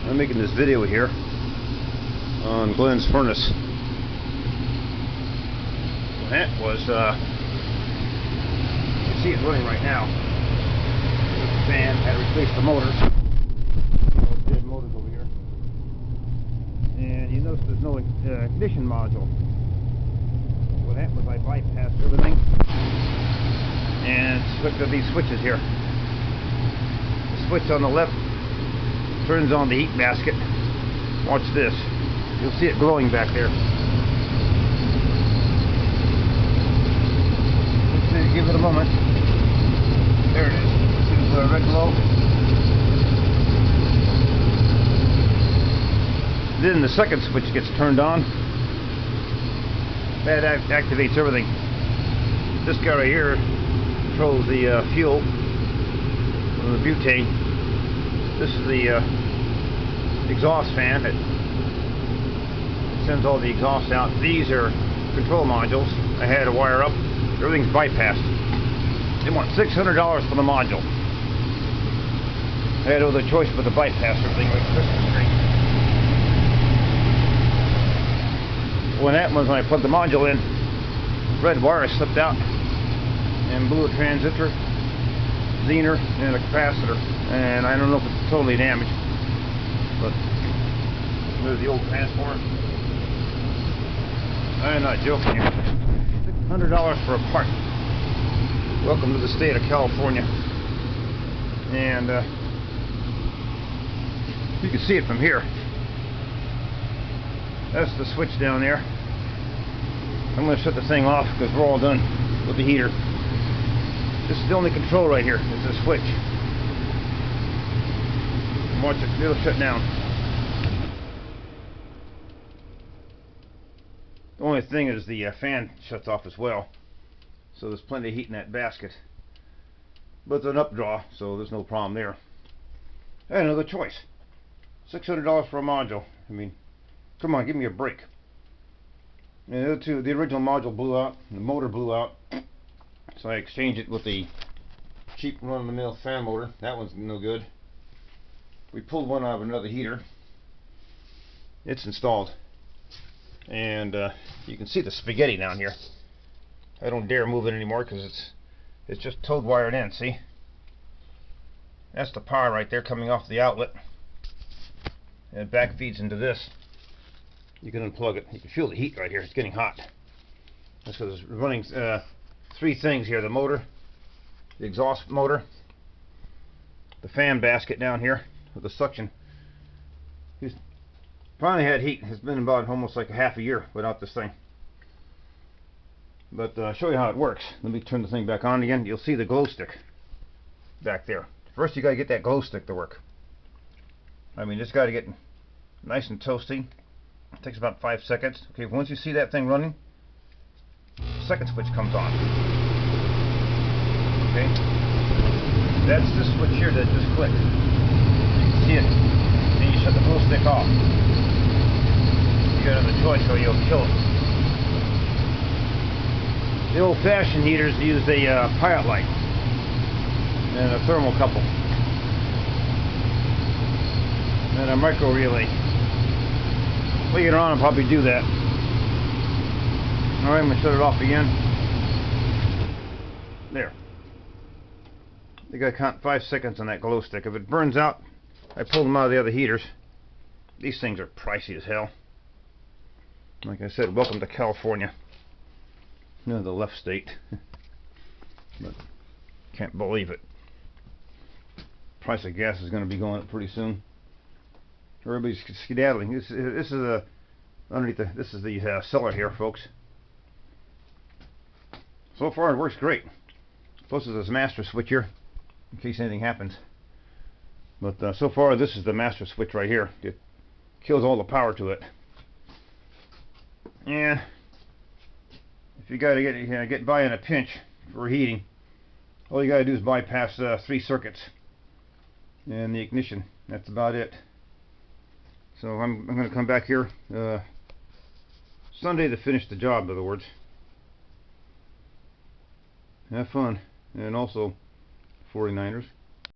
I'm making this video here on Glenn's furnace. Well, that was, you can see it running right now. The fan had to replace the motors. Dead motors over here. And you notice there's no ignition module. What happened was I bypassed everything and hooked up these switches here. The switch on the left turns on the heat basket. Watch this. You'll see it glowing back there. Let's give it a moment. There it is. See the red glow? Then the second switch gets turned on. That activates everything. This guy right here controls the fuel, the butane. This is the exhaust fan that sends all the exhaust out. These are control modules. I had to wire up. Everything's bypassed. They want $600 for the module. I had no other choice but to bypass everything like Christmas tree. What happened was when I plugged the module in, red wire slipped out and blew a transistor, zener, and a capacitor. And I don't know if it's totally damaged, but there's the old transformer. I'm not joking here. $600 for a part. Welcome to the state of California. And you can see it from here. That's the switch down there. I'm going to shut the thing off because we're all done with the heater. This is the only control right here. It's a switch. Watch it. It'll shut down. The only thing is the fan shuts off as well. So there's plenty of heat in that basket. But it's an updraw, so there's no problem there. I had another choice. $600 for a module. I mean, come on, give me a break. And the original module blew out, the motor blew out, so I exchanged it with the cheap run-of-the-mill fan motor. That one's no good. We pulled one out of another heater. It's installed, and you can see the spaghetti down here. I don't dare move it anymore because it's just towed wired in. See, that's the power right there coming off the outlet, and it back feeds into this. You can unplug it. You can feel the heat right here. It's getting hot. That's because it's running three things here: the motor, the exhaust motor, the fan basket down here with the suction. He's finally had heat. It's been about almost like a half a year without this thing. But I'll show you how it works. Let me turn the thing back on again. You'll see the glow stick back there. First, you got to get that glow stick to work. I mean, just got to get nice and toasty. It takes about 5 seconds. Okay, once you see that thing running, the second switch comes on. Okay, that's this switch here that just clicked. You can see it. And you shut the glow stick off. You got another choice or you'll kill it. The old-fashioned heaters use a pilot light and a thermocouple and a micro relay. Later on, I'll probably do that. Alright, I'm going to shut it off again. There. You got to count 5 seconds on that glow stick. If it burns out, I pulled them out of the other heaters. These things are pricey as hell. Like I said, welcome to California. No, the left state. But can't believe it. Price of gas is going to be going up pretty soon. Everybody's skedaddling. This is underneath the. This is the cellar here, folks. So far, it works great. Plus, there's this master switch here, in case anything happens. But so far, this is the master switch right here. It kills all the power to it. And if you got to get by in a pinch for heating, all you got to do is bypass 3 circuits and the ignition. That's about it. So I'm going to come back here Sunday to finish the job, in other words. Have fun. And also 49ers.